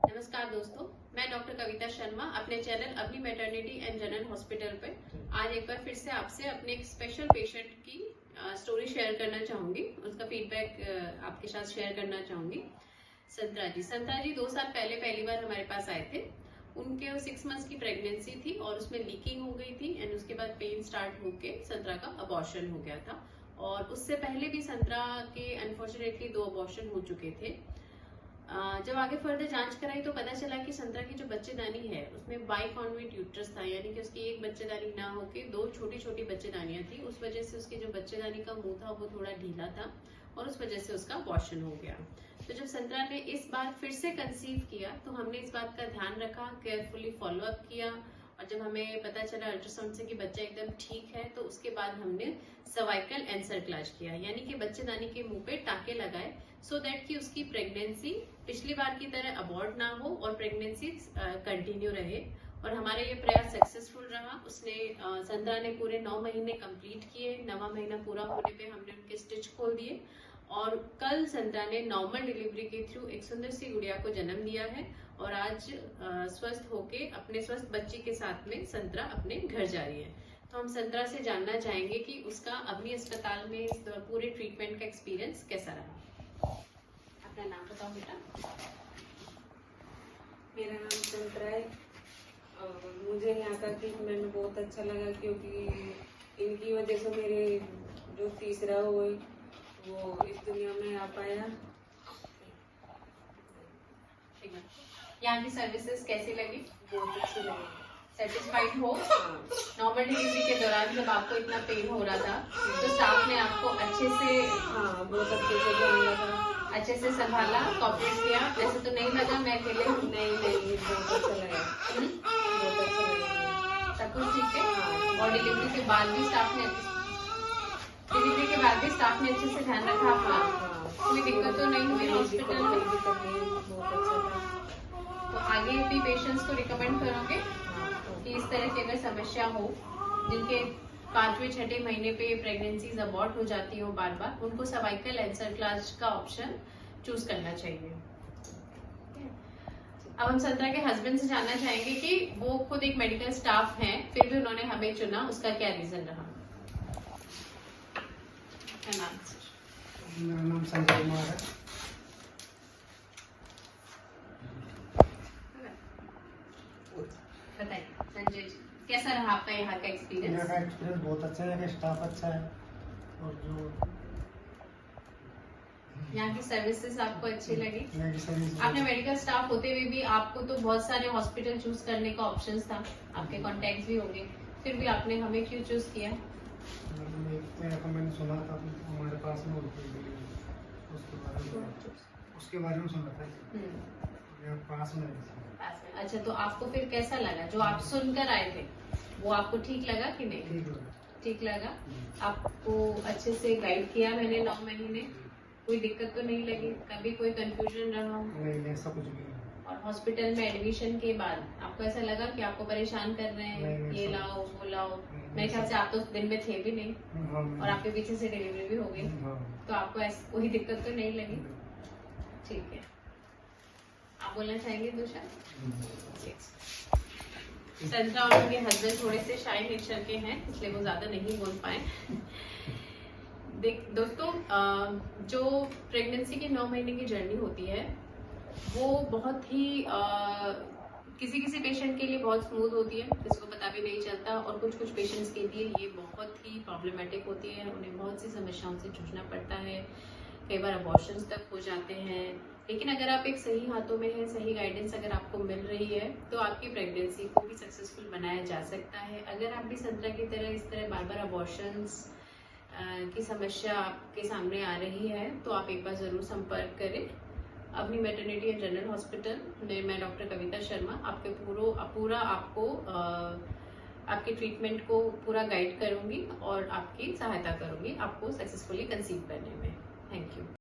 नमस्कार दोस्तों, मैं डॉक्टर कविता शर्मा अपने चैनल अपनी मैटरनिटी एंड जनरल हॉस्पिटल पे आज एक बार फिर से आपसे अपने एक स्पेशल पेशेंट की स्टोरी शेयर करना चाहूंगी। उसका फीडबैक आपके साथ शेयर करना चाहूंगी। संतरा जी 2 साल पहले पहली बार हमारे पास आए थे। उनके 6 मंथ्स की प्रेगनेंसी थी और उसमें लीकिंग हो गई थी एंड उसके बाद पेन स्टार्ट होके संतरा का अबॉर्शन हो गया था। और उससे पहले भी संतरा के अनफॉर्चुनेटली 2 अबॉर्शन हो चुके थे। जब आगे फर्दर जांच कराई तो पता चला कि संतरा की जो बच्चेदानी है उसमें बाइकॉन्वेट यूट्रस था, यानी कि उसकी एक बच्चेदानी ना होके 2 छोटी छोटी बच्चेदानियां थी। उस वजह से उसकी जो बच्चेदानी का मुंह था वो थोड़ा ढीला था और उस वजह से उसका अबॉर्शन हो गया। तो जब संतरा ने इस बार फिर से कंसीव किया तो हमने इस बात का ध्यान रखा, केयरफुली फॉलो अप किया और जब हमें पता चला अल्ट्रासाउंड से कि बच्चा एकदम ठीक है तो उसके बाद हमने सर्वाइकल एनसर्क्लाज किया, यानी कि बच्चेदानी के मुंह पे टाके लगाए सो दैट कि उसकी प्रेगनेंसी पिछली बार की तरह अबॉर्ट ना हो और प्रेगनेंसी कंटिन्यू रहे। और हमारा ये प्रयास सक्सेसफुल रहा। संतरा ने पूरे 9 महीने कंप्लीट किए। 9वां महीना पूरा होने पे हमने उनके स्टिच खोल दिए और कल संतरा ने नॉर्मल डिलीवरी के थ्रू एक सुंदर सी गुड़िया को जन्म दिया है और आज स्वस्थ होके अपने स्वस्थ बच्ची के साथ में संतरा अपने घर जा रही है। तो हम संतरा से जानना चाहेंगे कि उसका अपनी अस्पताल में इस पूरे ट्रीटमेंट का एक्सपीरियंस कैसा रहा। अपना नाम बताओ बेटा। मेरा नाम संतरा है और मुझे यहाँ का ट्रीटमेंट बहुत अच्छा लगा क्योंकि इनकी वजह से मेरे जो तीसरा वो इस दुनिया में आ पाया। यहाँ की सर्विसेज कैसी लगी? बहुत अच्छी लगी। सेटिस्फाइड हो? नॉर्मल डिलीवरी के दौरान जब आपको इतना पेन हो रहा था तो स्टाफ ने आपको अच्छे से बहुत अच्छे से ध्यान लगा, अच्छे से संभाला, कॉपरेट किया? ऐसे तो नहीं लगा मैं अकेले हूँ? नहीं, बहुत अच्छा लगा। बहुत अच्छा लगा। सब कुछ ठीक है? और डिलीवरी के बाद भी स्टाफ ने अच्छे से ध्यान रखा आपका? कोई दिक्कत तो नहीं हुई हॉस्पिटल में? बहुत अच्छा था। तो आगे भी पेशेंट्स को रिकमेंड करोगे कि इस तरह की अगर समस्या हो, जिनके 5वें 6ठे महीने पे प्रेगनेंसीज अबॉर्ट हो जाती हो बार बार, उनको सर्वाइकल एनसर्क्लाज का ऑप्शन चूज करना चाहिए। अब हम संतरा के हस्बैंड से जानना चाहेंगे कि वो खुद एक मेडिकल स्टाफ हैं, फिर भी उन्होंने हमें चुना, उसका क्या रीजन रहा? मेरा नाम संजय कुमार है। बताइए संजय जी, कैसा रहा आपका यहाँ का एक्सपीरियंस? यहाँ का एक्सपीरियंस बहुत अच्छा है, यहाँ का स्टाफ अच्छा है और जो यहाँ की सर्विसेज आपको अच्छी लगी? यहाँ की सर्विस आपने मेडिकल स्टाफ होते हुए भी आपको तो बहुत सारे हॉस्पिटल चूज करने का ऑप्शंस था, आपके कॉन्टेक्ट भी होंगे, फिर भी आपने हमें क्यों चूज किया? मैंने सुना था हमारे पास में उसके बारे में सुना था पास में। अच्छा, तो आपको फिर कैसा लगा? जो आप सुनकर आए थे वो आपको ठीक लगा कि नहीं? ठीक लगा। आपको अच्छे से गाइड किया मैंने 9 महीने? कोई दिक्कत तो नहीं लगी? कभी कोई कंफ्यूजन रहा? नहीं, ऐसा कुछ नहीं। और हॉस्पिटल में एडमिशन के बाद आपको ऐसा लगा कि आपको परेशान कर रहे हैं, नहीं, ये लाओ वो लाओ? मेरे ख्याल से आप तो दिन में थे भी नहीं और आपके पीछे से डिलीवरी भी हो गई, तो आपको ऐसी कोई दिक्कत तो नहीं लगी? ठीक है, आप बोलना चाहेंगे दो शब्द? संतरा और उनके हस्बैंड थोड़े से शाय नेचर के हैं, इसलिए वो ज्यादा नहीं बोल पाए। दोस्तों, जो प्रेगनेंसी की 9 महीने की जर्नी होती है वो बहुत ही किसी किसी पेशेंट के लिए बहुत स्मूथ होती है, जिसको पता भी नहीं चलता, और कुछ कुछ पेशेंट्स के लिए ये बहुत ही प्रॉब्लमेटिक होती है। उन्हें बहुत सी समस्याओं से जूझना पड़ता है, कई बार अबॉर्शंस तक हो जाते हैं। लेकिन अगर आप एक सही हाथों में हैं, सही गाइडेंस अगर आपको मिल रही है तो आपकी प्रेगनेंसी को भी सक्सेसफुल बनाया जा सकता है। अगर आप भी संतरा की तरह इस तरह बार बार अबॉर्शंस की समस्या आपके सामने आ रही है तो आप एक बार जरूर संपर्क करें अपनी मैटरनिटी एंड जनरल हॉस्पिटल में। मैं डॉक्टर कविता शर्मा आपके पूरा आपको आपके ट्रीटमेंट को पूरा गाइड करूंगी और आपकी सहायता करूंगी आपको सक्सेसफुली कंसीव करने में। Thank you.